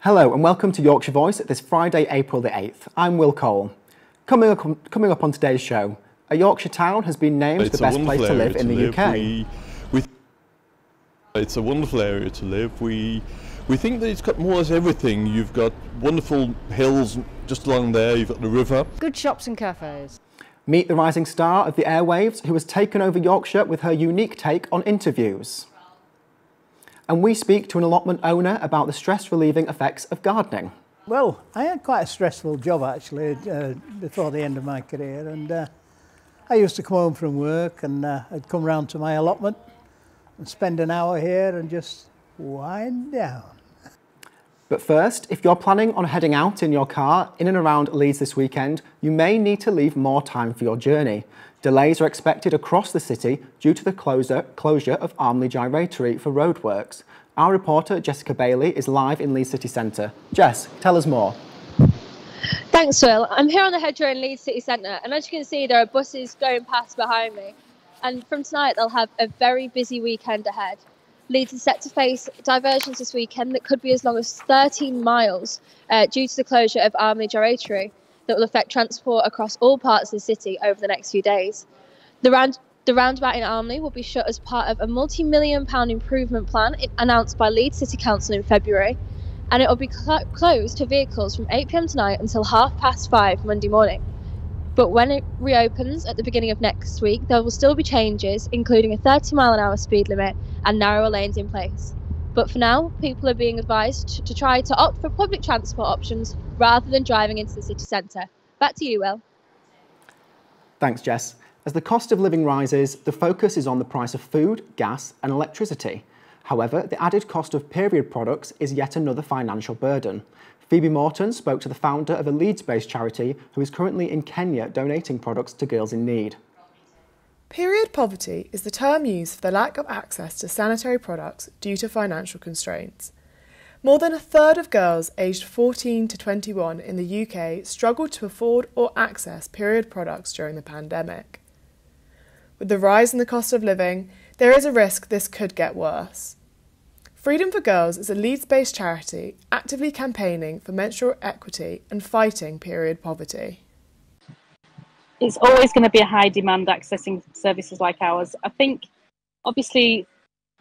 Hello and welcome to Yorkshire Voice this Friday, April the 8th. I'm Will Cole. Coming up on today's show, a Yorkshire town has been named the best place to live in the UK. It's a wonderful area to live. We think that it's got more or less everything. You've got wonderful hills just along there, you've got the river. Good shops and cafes. Meet the rising star of the airwaves who has taken over Yorkshire with her unique take on interviews. And we speak to an allotment owner about the stress-relieving effects of gardening. Well, I had quite a stressful job actually before the end of my career, and I used to come home from work and I'd come round to my allotment and spend an hour here and just wind down. But first, if you're planning on heading out in your car in and around Leeds this weekend, you may need to leave more time for your journey. Delays are expected across the city due to the closure of Armley Gyratory for roadworks. Our reporter, Jessica Bailey, is live in Leeds City Centre. Jess, tell us more. Thanks, Will. I'm here on the hedgerow in Leeds City Centre, and as you can see, there are buses going past behind me. And from tonight, they'll have a very busy weekend ahead. Leeds is set to face diversions this weekend that could be as long as 13 miles due to the closure of Armley Gyratory that will affect transport across all parts of the city over the next few days. The roundabout in Armley will be shut as part of a multi-million-pound improvement plan announced by Leeds City Council in February, and it will be closed to vehicles from 8 p.m. tonight until 5:30 Monday morning. But when it reopens at the beginning of next week, there will still be changes, including a 30-mile-an-hour speed limit and narrower lanes in place. But for now, people are being advised to try to opt for public transport options rather than driving into the city centre. Back to you, Will. Thanks, Jess. As the cost of living rises, the focus is on the price of food, gas and electricity. However, the added cost of period products is yet another financial burden. Phoebe Morton spoke to the founder of a Leeds-based charity who is currently in Kenya donating products to girls in need. Period poverty is the term used for the lack of access to sanitary products due to financial constraints. More than a third of girls aged 14 to 21 in the UK struggled to afford or access period products during the pandemic. With the rise in the cost of living, there is a risk this could get worse. Freedom for Girls is a Leeds-based charity actively campaigning for menstrual equity and fighting period poverty. It's always going to be a high demand accessing services like ours. I think, obviously,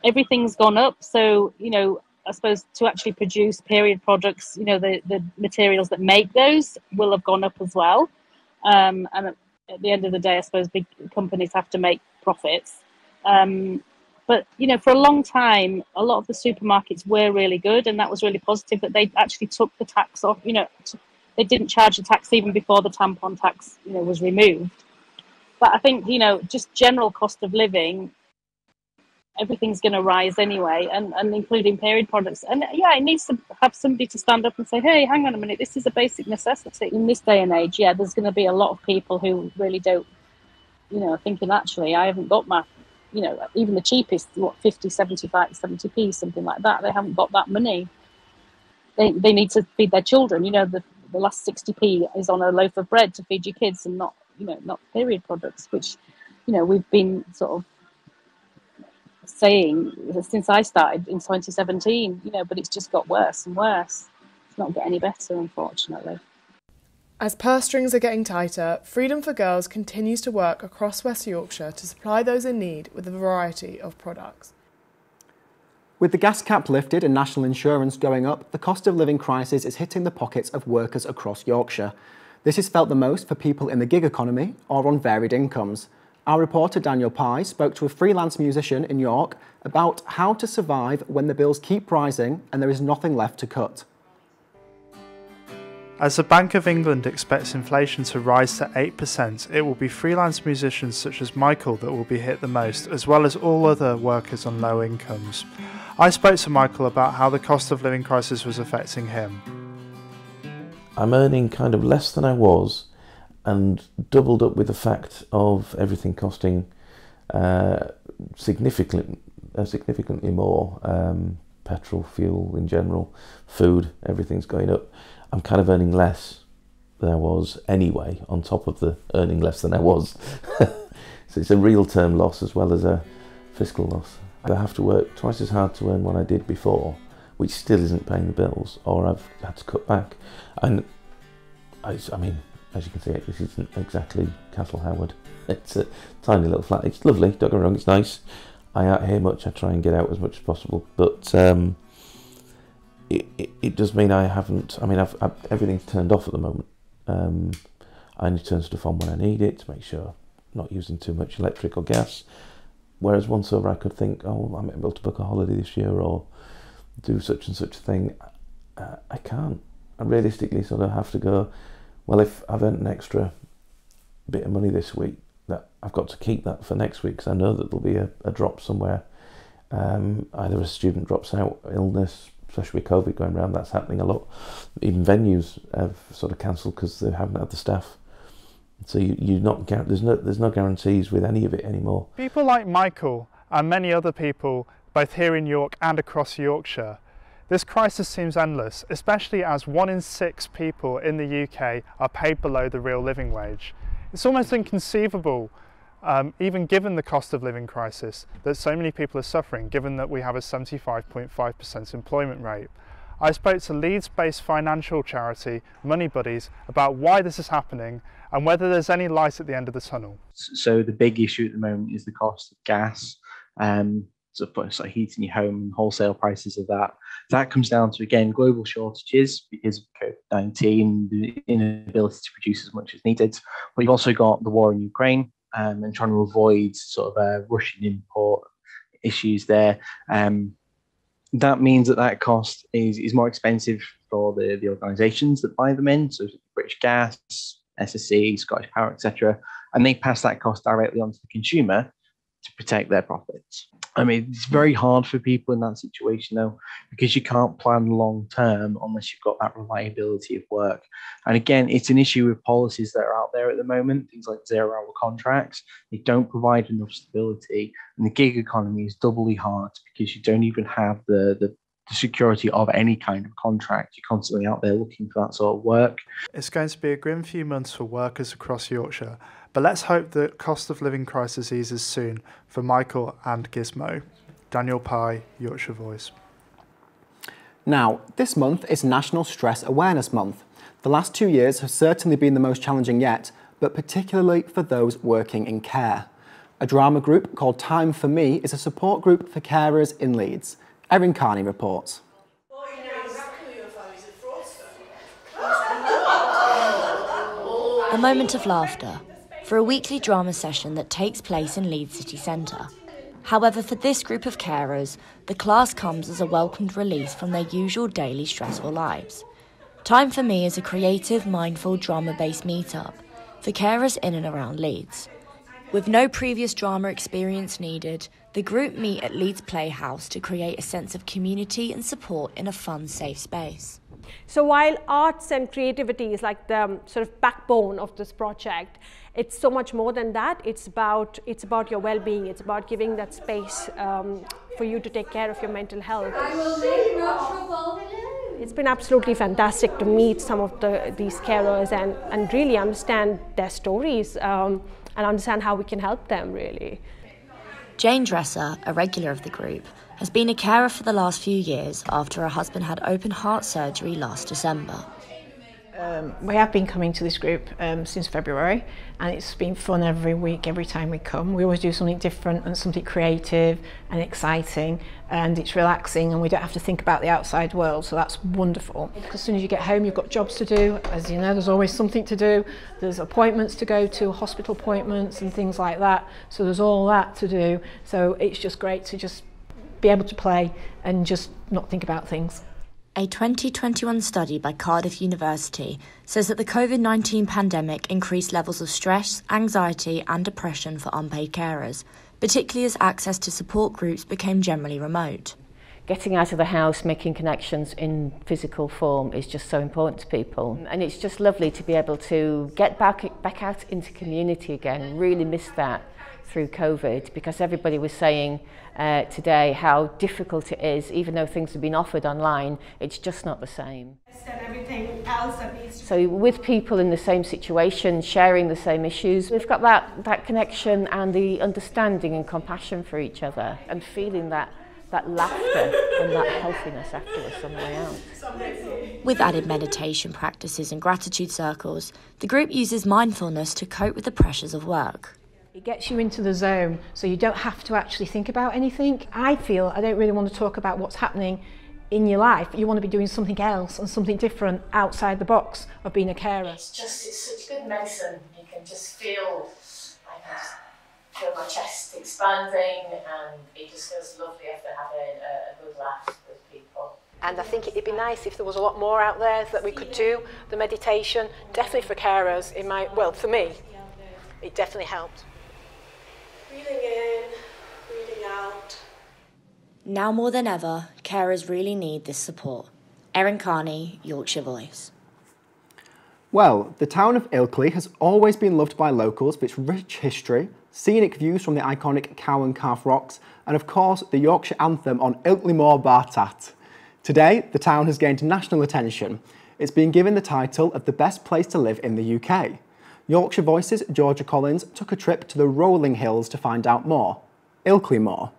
everything's gone up. So, I suppose to actually produce period products, the materials that make those will have gone up as well. And at the end of the day, I suppose big companies have to make profits. But, for a long time, a lot of the supermarkets were really good, and that was really positive that they actually took the tax off, they didn't charge the tax even before the tampon tax, was removed. But I think, just general cost of living, everything's going to rise anyway, and including period products. And yeah, it needs to have somebody to stand up and say, hey, hang on a minute, this is a basic necessity. In this day and age, yeah, there's going to be a lot of people who really don't, thinking actually, I haven't got my, even the cheapest, 50, 75, 70p, something like that, they haven't got that money. They need to feed their children, the last 60p is on a loaf of bread to feed your kids and not period products, which, we've been sort of saying since I started in 2017, but it's just got worse and worse. It's not getting any better, unfortunately. As purse strings are getting tighter, Freedom for Girls continues to work across West Yorkshire to supply those in need with a variety of products. With the gas cap lifted and national insurance going up, the cost of living crisis is hitting the pockets of workers across Yorkshire. This is felt the most for people in the gig economy or on varied incomes. Our reporter Daniel Pye spoke to a freelance musician in York about how to survive when the bills keep rising and there is nothing left to cut. As the Bank of England expects inflation to rise to 8%, it will be freelance musicians such as Michael that will be hit the most, as well as all other workers on low incomes. I spoke to Michael about how the cost of living crisis was affecting him. I'm earning kind of less than I was, and doubled up with the fact of everything costing significantly more. Petrol, fuel in general, food, everything's going up. I'm kind of earning less than I was anyway, on top of the earning less than I was. So it's a real term loss as well as a fiscal loss. I have to work twice as hard to earn what I did before, which still isn't paying the bills, or I've had to cut back. And I mean, as you can see, this isn't exactly Castle Howard. It's a tiny little flat. It's lovely, don't get me wrong, it's nice. I aren't here much, I try and get out as much as possible, but it does mean I haven't, I mean, I've everything's turned off at the moment. I only turn stuff on when I need it to make sure I'm not using too much electric or gas. Whereas once over I could think, oh, I might be able to book a holiday this year or do such and such a thing. I can't. I realistically sort of have to go, well, if I've earned an extra bit of money this week, that I've got to keep that for next week, because I know that there'll be a drop somewhere. Either a student drops out, illness, especially with COVID going around, that's happening a lot. Even venues have sort of cancelled because they haven't had the staff. So you're not, there's no guarantees with any of it anymore. People like Michael and many other people, both here in York and across Yorkshire, this crisis seems endless, especially as 1 in 6 people in the UK are paid below the real living wage. It's almost inconceivable, even given the cost of living crisis, that so many people are suffering, given that we have a 75.5% employment rate. I spoke to Leeds-based financial charity Money Buddies about why this is happening and whether there's any light at the end of the tunnel. So the big issue at the moment is the cost of gas, so heating your home and wholesale prices of that. That comes down to, again, global shortages because of COVID-19, the inability to produce as much as needed. But you've also got the war in Ukraine and trying to avoid sort of Russian import issues there. That means that cost is more expensive for the organisations that buy them in, so British Gas, SSE, Scottish Power, etc. And they pass that cost directly onto the consumer to protect their profits. I mean, it's very hard for people in that situation, though, because you can't plan long term unless you've got that reliability of work. And again, it's an issue with policies that are out there at the moment, things like 0-hour contracts. They don't provide enough stability. And the gig economy is doubly hard because you don't even have the security of any kind of contract. You're constantly out there looking for that sort of work. It's going to be a grim few months for workers across Yorkshire, but let's hope the cost of living crisis eases soon for Michael and Gizmo. Daniel Pye, Yorkshire Voice. Now, this month is National Stress Awareness Month. The last 2 years have certainly been the most challenging yet, but particularly for those working in care. A drama group called Time For Me is a support group for carers in Leeds. Erin Carney reports. A moment of laughter for a weekly drama session that takes place in Leeds city centre. However, for this group of carers, the class comes as a welcomed release from their usual daily stressful lives. Time For Me is a creative, mindful, drama-based meet-up for carers in and around Leeds. With no previous drama experience needed, the group meet at Leeds Playhouse to create a sense of community and support in a fun, safe space. So while arts and creativity is like the sort of backbone of this project, it's so much more than that. It's about your well-being. It's about giving that space for you to take care of your mental health. It's been absolutely fantastic to meet some of these carers and really understand their stories and understand how we can help them, really. Jane Dresser, a regular of the group, has been a carer for the last few years after her husband had open heart surgery last December. We have been coming to this group since February, and it's been fun every week, every time we come. We always do something different and something creative and exciting, and it's relaxing, and we don't have to think about the outside world, so that's wonderful. Because as soon as you get home, you've got jobs to do. As you know, there's always something to do. There's appointments to go to, hospital appointments and things like that, so there's all that to do. So it's just great to just be able to play and just not think about things. A 2021 study by Cardiff University says that the COVID-19 pandemic increased levels of stress, anxiety and depression for unpaid carers, particularly as access to support groups became generally remote. Getting out of the house, making connections in physical form is just so important to people. And it's just lovely to be able to get back out into community again. Really missed that through COVID, because everybody was saying today how difficult it is. Even though things have been offered online, it's just not the same. So with people in the same situation, sharing the same issues, we've got that connection and the understanding and compassion for each other, and feeling that that laughter and that healthiness afterwards on the way out. With added meditation practices and gratitude circles, the group uses mindfulness to cope with the pressures of work. It gets you into the zone, so you don't have to actually think about anything. I feel I don't really want to talk about what's happening in your life. You want to be doing something else and something different outside the box of being a carer. It's such good medicine. You can just feel, I can just feel my chest expanding, and it just feels lovely after having a good laugh with people. And I think it'd be nice if there was a lot more out there that we could do. The meditation, definitely for carers, well, for me, it definitely helped. Breathing in, breathing out. Now more than ever, carers really need this support. Erin Carney, Yorkshire Voice. Well, the town of Ilkley has always been loved by locals for its rich history, scenic views from the iconic Cow and Calf Rocks, and of course the Yorkshire anthem on Ilkley Moor Bar Tat. Today, the town has gained national attention. It's been given the title of the best place to live in the UK. Yorkshire Voice's Georgia Collins took a trip to the rolling hills to find out more. Ilkley Moor.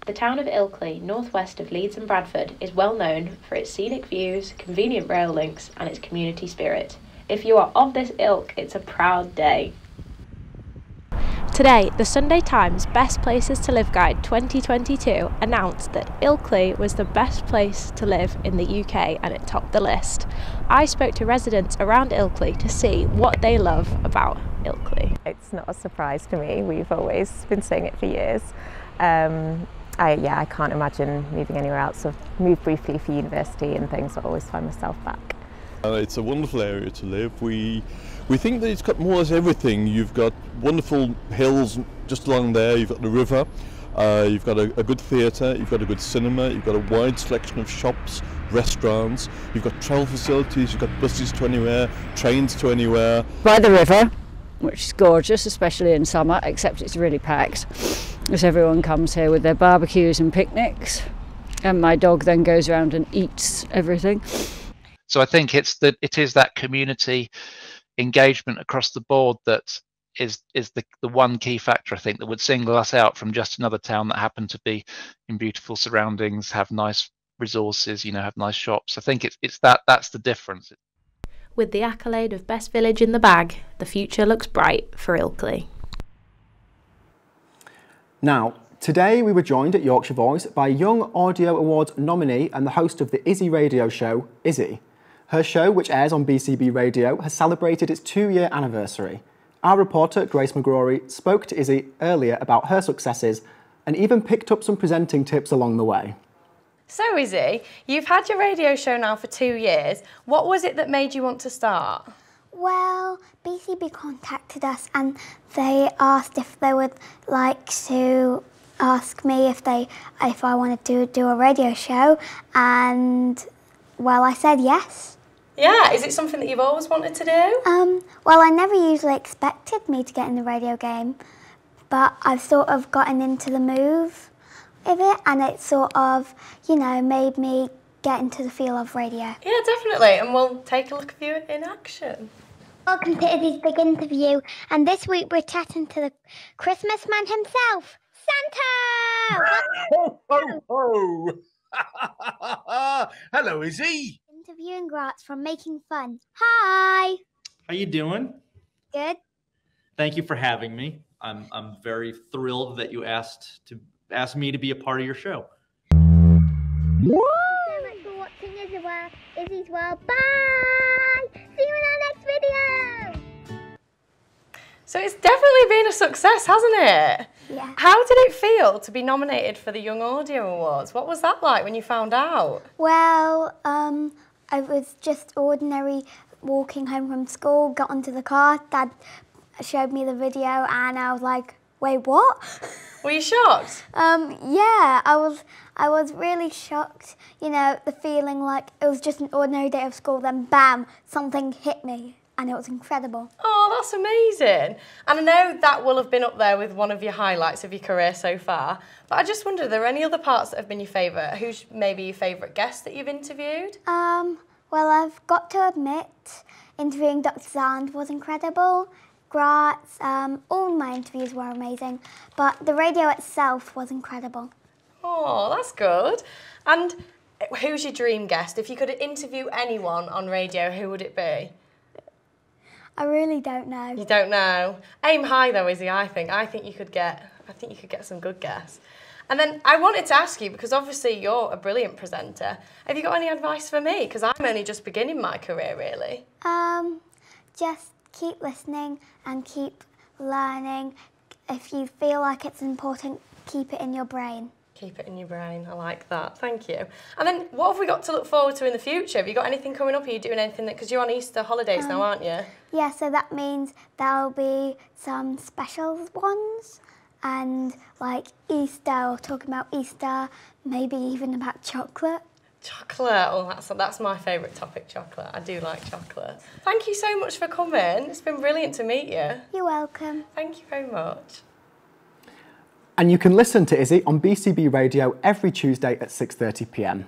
The town of Ilkley, northwest of Leeds and Bradford, is well known for its scenic views, convenient rail links and its community spirit. If you are of this ilk, it's a proud day. Today, the Sunday Times Best Places to Live Guide 2022 announced that Ilkley was the best place to live in the UK and it topped the list. I spoke to residents around Ilkley to see what they love about Ilkley. It's not a surprise to me, we've always been saying it for years. I can't imagine moving anywhere else. I've moved briefly for university and things, so I always find myself back. It's a wonderful area to live. We think that it's got more or less everything. You've got wonderful hills just along there, you've got the river, you've got a good theatre, you've got a good cinema, you've got a wide selection of shops, restaurants, you've got travel facilities, you've got buses to anywhere, trains to anywhere. By the river, which is gorgeous, especially in summer, except it's really packed, as everyone comes here with their barbecues and picnics, and my dog then goes around and eats everything. So I think it is that community engagement across the board that is the one key factor, I think, that would single us out from just another town that happened to be in beautiful surroundings, have nice resources, have nice shops. I think that's the difference. With the accolade of Best Village in the bag, the future looks bright for Ilkley. Now, today we were joined at Yorkshire Voice by Young Audio Awards nominee and the host of the Izzy radio show, Izzy. Her show, which airs on BCB Radio, has celebrated its 2-year anniversary. Our reporter, Grace McGrory, spoke to Izzy earlier about her successes and even picked up some presenting tips along the way. So Izzy, you've had your radio show now for 2 years. What was it that made you want to start? Well, BCB contacted us and they asked if they would like to ask me if I wanted to do a radio show, and well, I said yes. Yeah, is it something that you've always wanted to do? Well, I never usually expected me to get in the radio game, but I've sort of gotten into the move of it, and it sort of, made me get into the feel of radio. Yeah, definitely, and we'll take a look at you in action. Welcome to Izzy's big interview, and this week we're chatting to the Christmas man himself, Santa! Ho, ho, ho! Hello, Izzy. Interviewing Grants from Making Fun. Hi! How you doing? Good. Thank you for having me. I'm very thrilled that you asked me to be a part of your show. Thank you so much for watching Izzy's World. Bye! See you in our next video! So it's definitely been a success, hasn't it? Yeah. How did it feel to be nominated for the Young Audio Awards? What was that like when you found out? Well, I was just ordinary walking home from school, got onto the car, Dad showed me the video and I was like, wait, what? Were you shocked? Yeah, I was really shocked, the feeling like it was just an ordinary day of school, then bam, something hit me. And it was incredible. Oh, that's amazing. And I know that will have been up there with one of your highlights of your career so far, but I just wondered, are there any other parts that have been your favourite? Who's maybe your favourite guest that you've interviewed? Well, I've got to admit, interviewing Dr. Zand was incredible. Graz, all my interviews were amazing, but the radio itself was incredible. Oh, that's good. And who's your dream guest? If you could interview anyone on radio, who would it be? I really don't know. You don't know. Aim high though, Izzy, I think. I think you could get some good guests. And then I wanted to ask you, because obviously you're a brilliant presenter, have you got any advice for me? Because I'm only just beginning my career, really. Just keep listening and keep learning. If you feel like it's important, keep it in your brain. Keep it in your brain. I like that. Thank you. And then what have we got to look forward to in the future? Have you got anything coming up? Are you doing anything because you're on Easter holidays now, aren't you? Yeah, so that means there'll be some special ones and like Easter, or talking about Easter, maybe even about chocolate. Chocolate. Oh, that's my favourite topic, chocolate. I do like chocolate. Thank you so much for coming. It's been brilliant to meet you. You're welcome. Thank you very much. And you can listen to Izzy on BCB Radio every Tuesday at 6:30 p.m.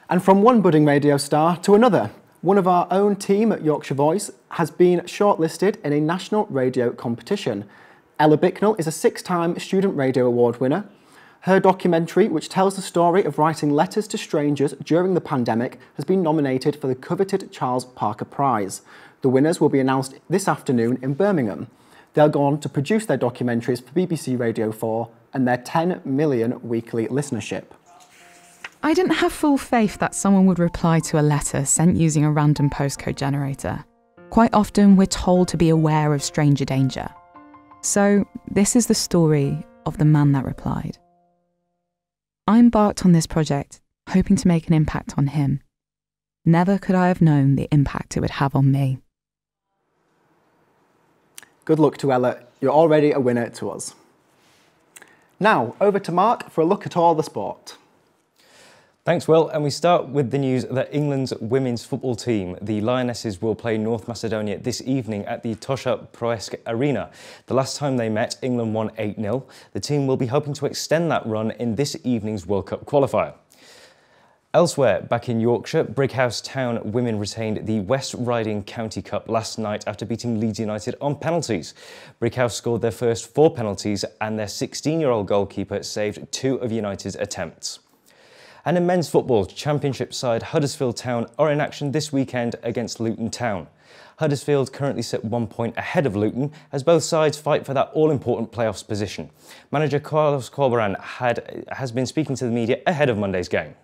And from one budding radio star to another, one of our own team at Yorkshire Voice has been shortlisted in a national radio competition. Ella Bicknell is a 6-time Student Radio Award winner. Her documentary, which tells the story of writing letters to strangers during the pandemic, has been nominated for the coveted Charles Parker Prize. The winners will be announced this afternoon in Birmingham. They'll go on to produce their documentaries for BBC Radio 4 and their 10 million weekly listenership. I didn't have full faith that someone would reply to a letter sent using a random postcode generator. Quite often, we're told to be aware of stranger danger. So, this is the story of the man that replied. I embarked on this project, hoping to make an impact on him. Never could I have known the impact it would have on me. Good luck to Ella, you're already a winner to us. Now, over to Mark for a look at all the sport. Thanks, Will, and we start with the news that England's women's football team, the Lionesses, will play North Macedonia this evening at the Tosha Proesk Arena. The last time they met, England won 8-0. The team will be hoping to extend that run in this evening's World Cup qualifier. Elsewhere, back in Yorkshire, Brighouse Town women retained the West Riding County Cup last night after beating Leeds United on penalties. Brighouse scored their first 4 penalties and their 16-year-old goalkeeper saved 2 of United's attempts. And in men's football, Championship side Huddersfield Town are in action this weekend against Luton Town. Huddersfield currently sit 1 point ahead of Luton as both sides fight for that all-important playoffs position. Manager Carlos Corberán has been speaking to the media ahead of Monday's game.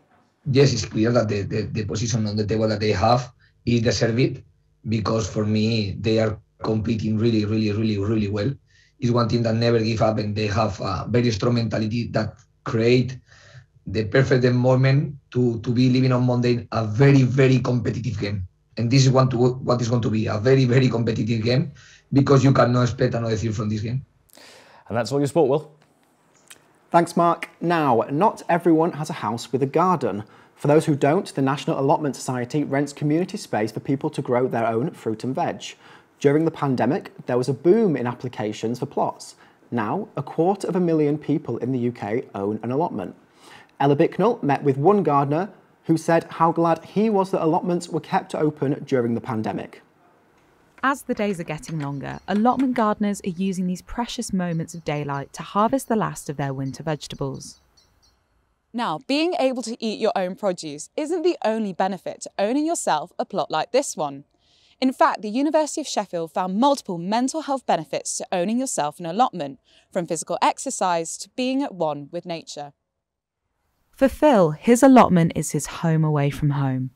Yes, it's clear that the position on the table that they have is deserved it, because for me they are competing really well. It's one team that never give up, and they have a very strong mentality that create the perfect moment to be living on Monday a very competitive game. And this is what is going to be a very competitive game, because you cannot expect another thing from this game. And that's all your sport, Will. Thanks, Mark. Now, not everyone has a house with a garden. For those who don't, the National Allotment Society rents community space for people to grow their own fruit and veg. During the pandemic, there was a boom in applications for plots. Now, 250,000 people in the UK own an allotment. Ella Bicknell met with one gardener who said how glad he was that allotments were kept open during the pandemic. As the days are getting longer, allotment gardeners are using these precious moments of daylight to harvest the last of their winter vegetables. Now, being able to eat your own produce isn't the only benefit to owning yourself a plot like this one. In fact, the University of Sheffield found multiple mental health benefits to owning yourself an allotment, from physical exercise to being at one with nature. For Phil, his allotment is his home away from home.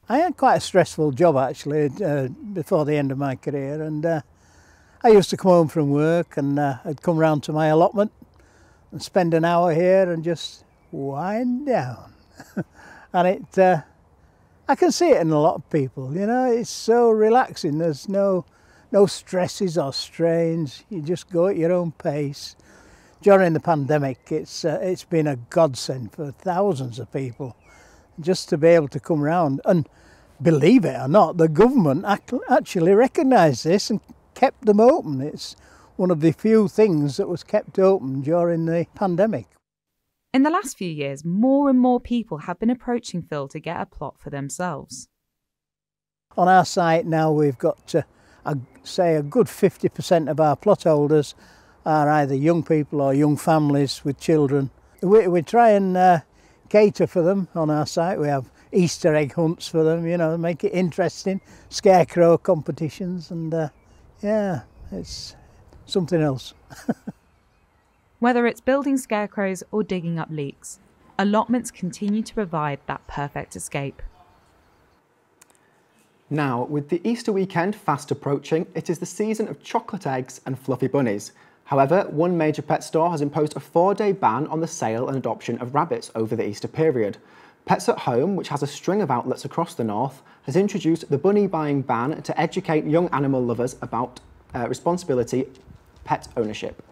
I had quite a stressful job actually before the end of my career, and I used to come home from work and I'd come round to my allotment and spend an hour here and just wind down. And I can see it in a lot of people, you know, it's so relaxing. There's no stresses or strains. You just go at your own pace. During the pandemic, it's been a godsend for thousands of people. Just to be able to come round, and believe it or not, the government actually recognised this and kept them open. It's one of the few things that was kept open during the pandemic. In the last few years, more and more people have been approaching Phil to get a plot for themselves. On our site now we've got I'd say a good 50% of our plot holders are either young people or young families with children. We try and cater for them on our site. We have Easter egg hunts for them, you know, make it interesting, scarecrow competitions, and yeah, it's something else. Whether it's building scarecrows or digging up leaks, allotments continue to provide that perfect escape. Now, with the Easter weekend fast approaching, it is the season of chocolate eggs and fluffy bunnies. However, one major pet store has imposed a 4-day ban on the sale and adoption of rabbits over the Easter period. Pets at Home, which has a string of outlets across the north, has introduced the bunny buying ban to educate young animal lovers about responsibility pet ownership.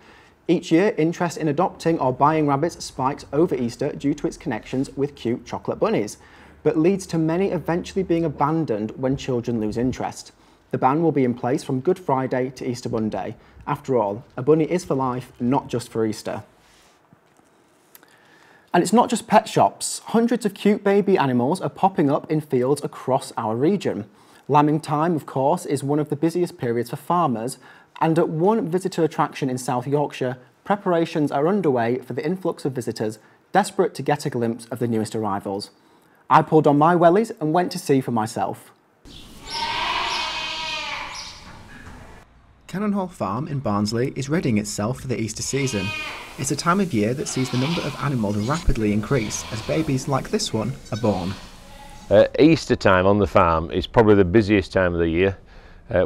Each year, interest in adopting or buying rabbits spikes over Easter due to its connections with cute chocolate bunnies, but leads to many eventually being abandoned when children lose interest. The ban will be in place from Good Friday to Easter Monday. After all, a bunny is for life, not just for Easter. And it's not just pet shops. Hundreds of cute baby animals are popping up in fields across our region. Lambing time, of course, is one of the busiest periods for farmers, and at one visitor attraction in South Yorkshire, preparations are underway for the influx of visitors desperate to get a glimpse of the newest arrivals. I pulled on my wellies and went to see for myself. Cannon Hall Farm in Barnsley is readying itself for the Easter season. It's a time of year that sees the number of animals rapidly increase as babies like this one are born. Easter time on the farm is probably the busiest time of the year.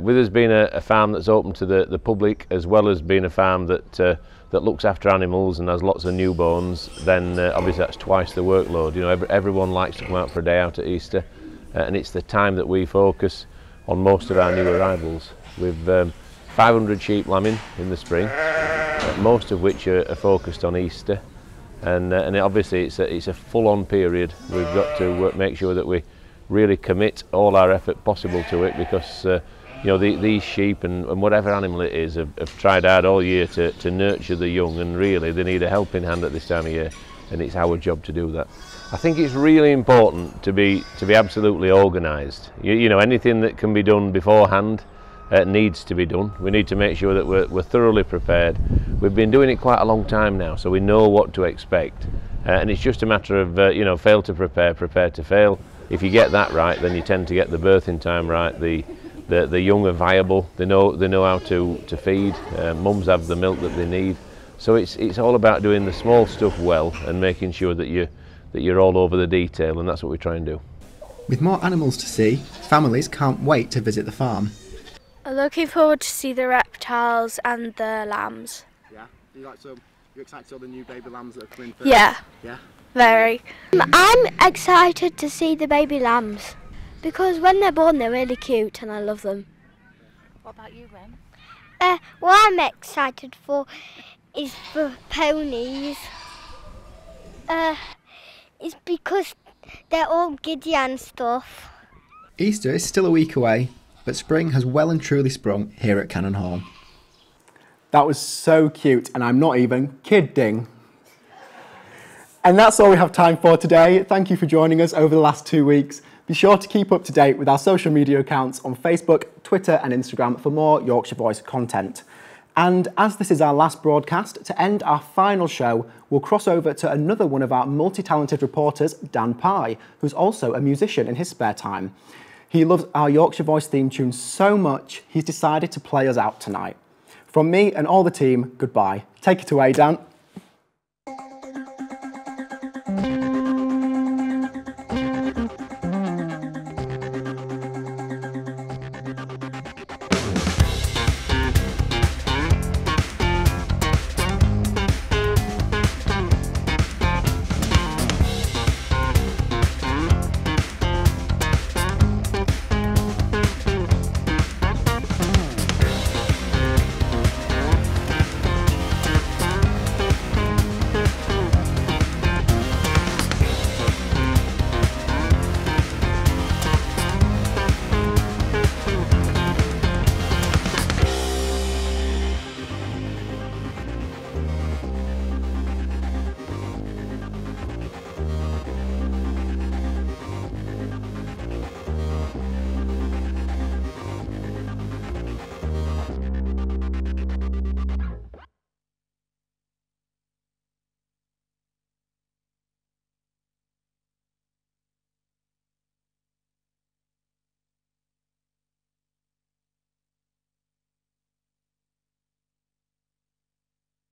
With us being a farm that's open to the public, as well as being a farm that looks after animals and has lots of newborns, then obviously that's twice the workload. You know, everyone likes to come out for a day out at Easter, and it's the time that we focus on most of our new arrivals. We've 500 sheep lambing in the spring, most of which are focused on Easter, and obviously it's a full-on period. We've got to make sure that we really commit all our effort possible to it, because you know, these sheep and whatever animal it is have tried hard all year to nurture the young, and really they need a helping hand at this time of year, and it's our job to do that. I think it's really important to be absolutely organised. You know, anything that can be done beforehand needs to be done. We need to make sure that we're thoroughly prepared. We've been doing it quite a long time now, so we know what to expect, and it's just a matter of you know, fail to prepare, prepare to fail. If you get that right, then you tend to get the birthing time right. The young are viable. They know how to feed. Mums have the milk that they need. So it's all about doing the small stuff well and making sure that you're all over the detail, and that's what we try and do. With more animals to see, families can't wait to visit the farm. I'm looking forward to see the reptiles and the lambs. Yeah, you're excited to see all the new baby lambs that are coming through? Yeah. Yeah. Very. I'm excited to see the baby lambs because when they're born they're really cute and I love them. What about you, Ren? What I'm excited for is for ponies. It's because they're all giddy and stuff. Easter is still a week away, but spring has well and truly sprung here at Cannon Hall. That was so cute, and I'm not even kidding. And that's all we have time for today. Thank you for joining us over the last 2 weeks. Be sure to keep up to date with our social media accounts on Facebook, Twitter and Instagram for more Yorkshire Voice content. And as this is our last broadcast, to end our final show, we'll cross over to another one of our multi-talented reporters, Dan Pye, who's also a musician in his spare time. He loves our Yorkshire Voice theme tune so much, he's decided to play us out tonight. From me and all the team, goodbye. Take it away, Dan.